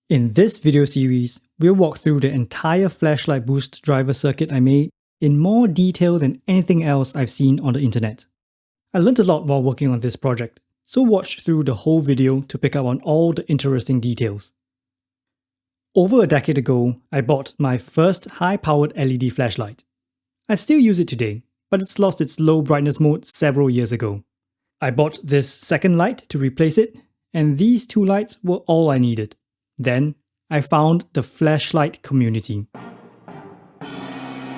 In this video series, we'll walk through the entire flashlight boost driver circuit I made in more detail than anything else I've seen on the internet. I learned a lot while working on this project, so watch through the whole video to pick up on all the interesting details. Over a decade ago, I bought my first high-powered LED flashlight. I still use it today, but it's lost its low brightness mode several years ago. I bought this second light to replace it, and these two lights were all I needed. Then, I found the flashlight community. I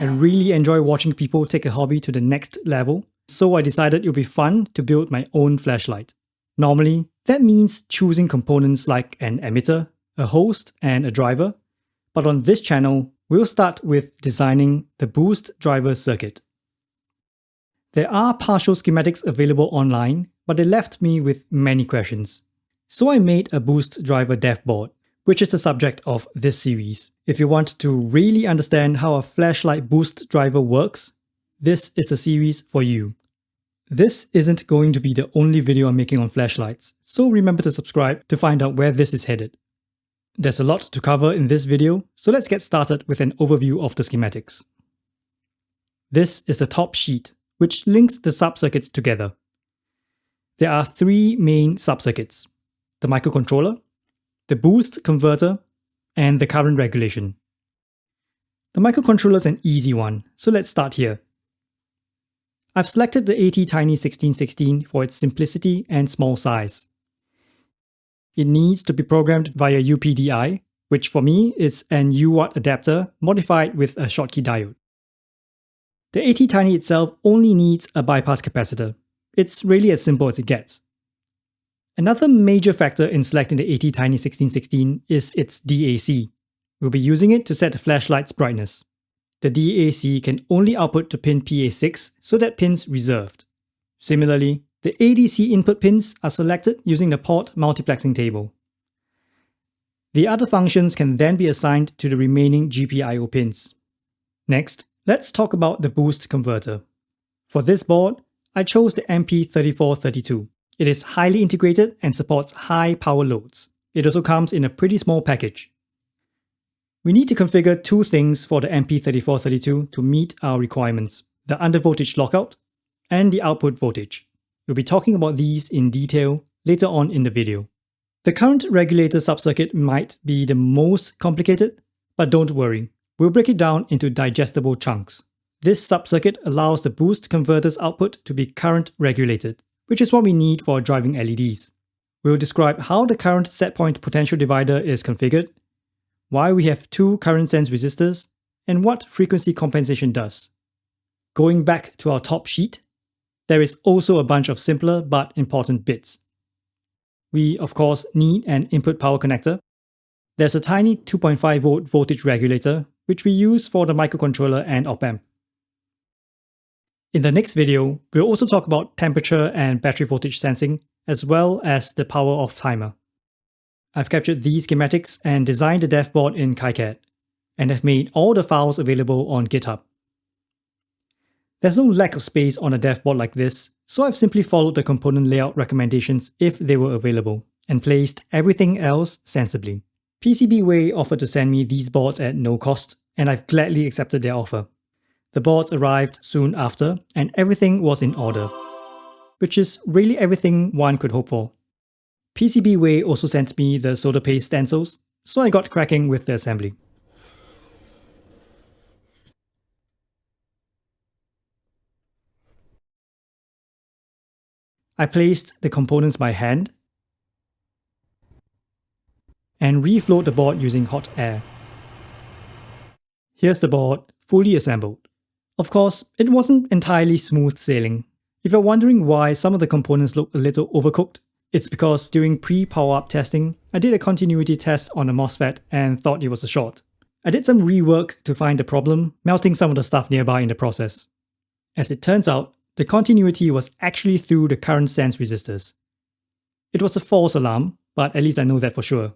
really enjoy watching people take a hobby to the next level, so I decided it would be fun to build my own flashlight. Normally, that means choosing components like an emitter, a host, and a driver, but on this channel, we'll start with designing the boost driver circuit. There are partial schematics available online, but they left me with many questions. So I made a boost driver dev board, which is the subject of this series. If you want to really understand how a flashlight boost driver works, this is the series for you. This isn't going to be the only video I'm making on flashlights, so remember to subscribe to find out where this is headed. There's a lot to cover in this video, so let's get started with an overview of the schematics. This is the top sheet, which links the subcircuits together. There are three main subcircuits: the microcontroller, the boost converter, and the current regulation. The microcontroller is an easy one, so let's start here. I've selected the ATtiny1616 for its simplicity and small size. It needs to be programmed via UPDI, which for me is an UART adapter modified with a Schottky diode. The ATtiny itself only needs a bypass capacitor. It's really as simple as it gets. Another major factor in selecting the ATtiny1616 is its DAC. We'll be using it to set the flashlight's brightness. The DAC can only output to pin PA6, so that pin's reserved. Similarly, the ADC input pins are selected using the port multiplexing table. The other functions can then be assigned to the remaining GPIO pins. Next, let's talk about the boost converter. For this board, I chose the MP3432. It is highly integrated and supports high power loads. It also comes in a pretty small package. We need to configure two things for the MP3432 to meet our requirements: the undervoltage lockout and the output voltage. We'll be talking about these in detail later on in the video. The current regulator subcircuit might be the most complicated, but don't worry, we'll break it down into digestible chunks. This subcircuit allows the boost converter's output to be current regulated, which is what we need for driving LEDs. We'll describe how the current setpoint potential divider is configured, why we have two current sense resistors, and what frequency compensation does. Going back to our top sheet, there is also a bunch of simpler but important bits. We, of course, need an input power connector. There's a tiny 2.5 volt voltage regulator, which we use for the microcontroller and op-amp. In the next video, we'll also talk about temperature and battery voltage sensing, as well as the power off timer. I've captured these schematics and designed the dev board in KiCad, and have made all the files available on GitHub. There's no lack of space on a dev board like this, so I've simply followed the component layout recommendations if they were available, and placed everything else sensibly. PCBWay offered to send me these boards at no cost, and I've gladly accepted their offer. The boards arrived soon after, and everything was in order, which is really everything one could hope for. PCBWay also sent me the solder paste stencils, so I got cracking with the assembly. I placed the components by hand and reflowed the board using hot air. Here's the board, fully assembled. Of course, it wasn't entirely smooth sailing. If you're wondering why some of the components look a little overcooked, it's because during pre-power-up testing, I did a continuity test on a MOSFET and thought it was a short. I did some rework to find the problem, melting some of the stuff nearby in the process. As it turns out, the continuity was actually through the current sense resistors. It was a false alarm, but at least I know that for sure.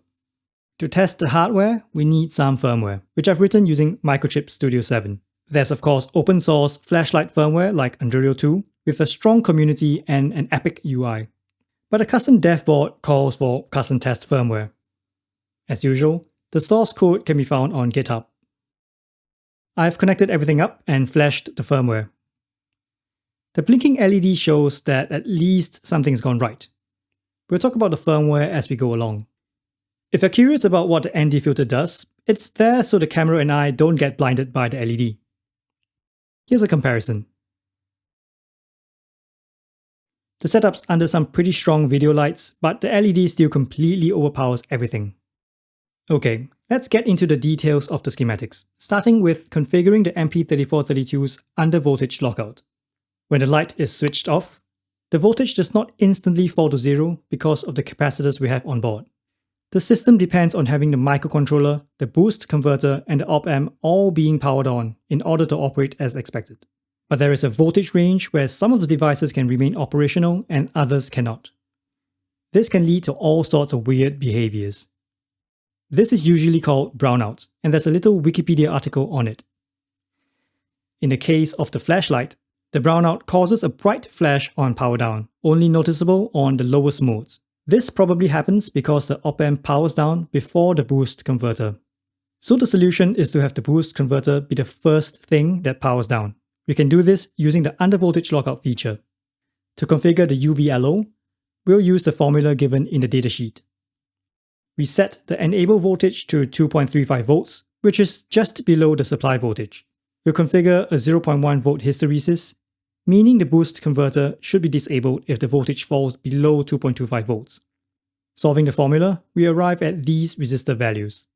To test the hardware, we need some firmware, which I've written using Microchip Studio 7. There's of course open source flashlight firmware like Anduril 2, with a strong community and an epic UI. But a custom dev board calls for custom test firmware. As usual, the source code can be found on GitHub. I've connected everything up and flashed the firmware. The blinking LED shows that at least something's gone right. We'll talk about the firmware as we go along. If you're curious about what the ND filter does, it's there so the camera and I don't get blinded by the LED. Here's a comparison. The setup's under some pretty strong video lights, but the LED still completely overpowers everything. Okay, let's get into the details of the schematics, starting with configuring the MP3432's undervoltage lockout. When the light is switched off, the voltage does not instantly fall to zero because of the capacitors we have on board. The system depends on having the microcontroller, the boost converter, and the op-amp all being powered on in order to operate as expected. But there is a voltage range where some of the devices can remain operational and others cannot. This can lead to all sorts of weird behaviors. This is usually called brownout, and there's a little Wikipedia article on it. In the case of the flashlight, the brownout causes a bright flash on power down, only noticeable on the lowest modes. This probably happens because the op-amp powers down before the boost converter. So the solution is to have the boost converter be the first thing that powers down. We can do this using the undervoltage lockout feature. To configure the UVLO, we'll use the formula given in the datasheet. We set the enable voltage to 2.35 volts, which is just below the supply voltage. We'll configure a 0.1 volt hysteresis, meaning the boost converter should be disabled if the voltage falls below 2.25 volts. Solving the formula, we arrive at these resistor values.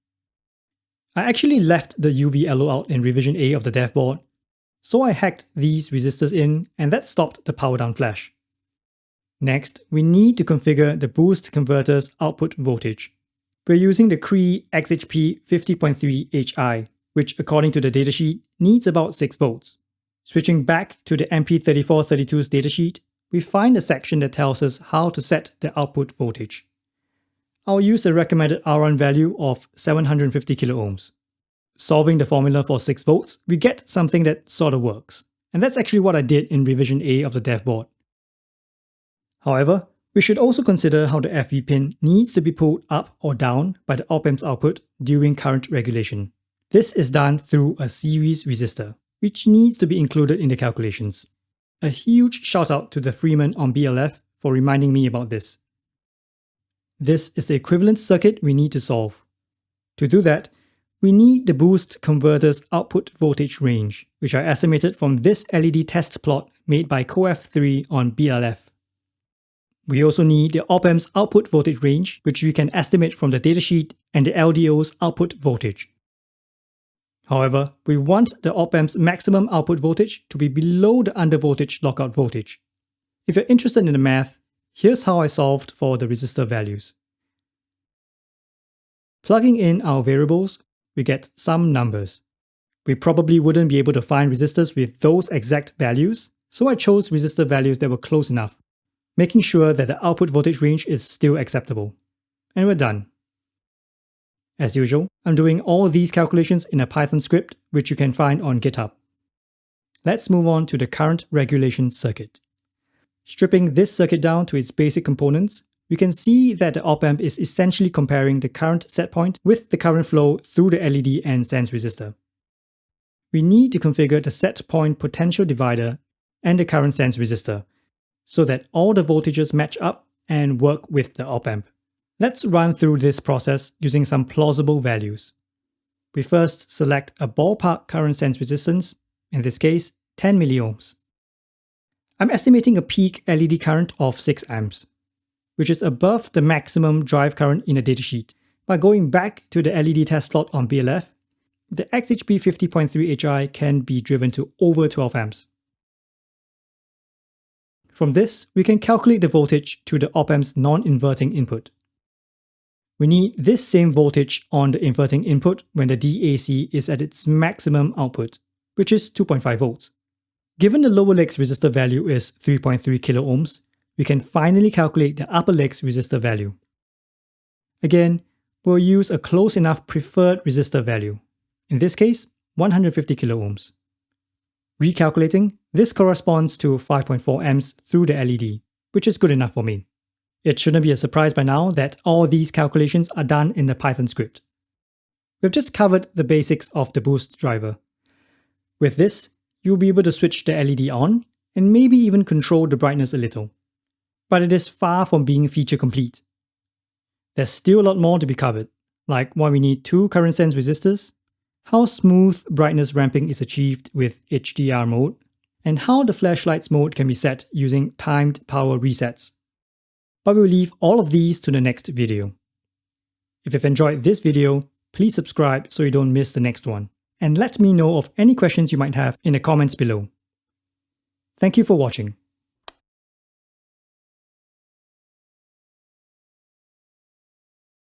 I actually left the UVLO out in revision A of the dev board, so I hacked these resistors in and that stopped the power down flash. Next, we need to configure the boost converter's output voltage. We're using the Cree XHP 50.3HI, which according to the datasheet needs about 6 volts. Switching back to the MP3432's datasheet, we find a section that tells us how to set the output voltage. I'll use the recommended R1 value of 750 kiloohms. Solving the formula for 6 volts, we get something that sort of works. And that's actually what I did in revision A of the dev board. However, we should also consider how the FV pin needs to be pulled up or down by the op-amp's output during current regulation. This is done through a series resistor, which needs to be included in the calculations. A huge shout out to the Freeman on BLF for reminding me about this. This is the equivalent circuit we need to solve. To do that, we need the boost converter's output voltage range, which I estimated from this LED test plot made by CoF3 on BLF. We also need the op-amp's output voltage range, which we can estimate from the datasheet, and the LDO's output voltage. However, we want the op-amp's maximum output voltage to be below the undervoltage lockout voltage. If you're interested in the math, here's how I solved for the resistor values. Plugging in our variables, we get some numbers. We probably wouldn't be able to find resistors with those exact values, so I chose resistor values that were close enough, making sure that the output voltage range is still acceptable. And we're done. As usual, I'm doing all these calculations in a Python script, which you can find on GitHub. Let's move on to the current regulation circuit. Stripping this circuit down to its basic components, we can see that the op-amp is essentially comparing the current set point with the current flow through the LED and sense resistor. We need to configure the set point potential divider and the current sense resistor so that all the voltages match up and work with the op-amp. Let's run through this process using some plausible values. We first select a ballpark current sense resistance, in this case 10 milliohms. I'm estimating a peak LED current of 6 amps, which is above the maximum drive current in the datasheet. By going back to the LED test plot on BLF, the XHP 50.3HI can be driven to over 12 amps. From this, we can calculate the voltage to the op-amp's non-inverting input. We need this same voltage on the inverting input when the DAC is at its maximum output, which is 2.5 volts. Given the lower leg's resistor value is 3.3 kiloohms, we can finally calculate the upper leg's resistor value. Again, we'll use a close enough preferred resistor value, in this case 150 kiloohms. Recalculating, this corresponds to 5.4 amps through the LED, which is good enough for me. It shouldn't be a surprise by now that all these calculations are done in the Python script. We've just covered the basics of the boost driver. With this, you'll be able to switch the LED on and maybe even control the brightness a little. But it is far from being feature complete. There's still a lot more to be covered, like why we need 2 current sense resistors, how smooth brightness ramping is achieved with HDR mode, and how the flashlight's mode can be set using timed power resets. But we'll leave all of these to the next video. If you've enjoyed this video, please subscribe so you don't miss the next one, and let me know of any questions you might have in the comments below. Thank you for watching.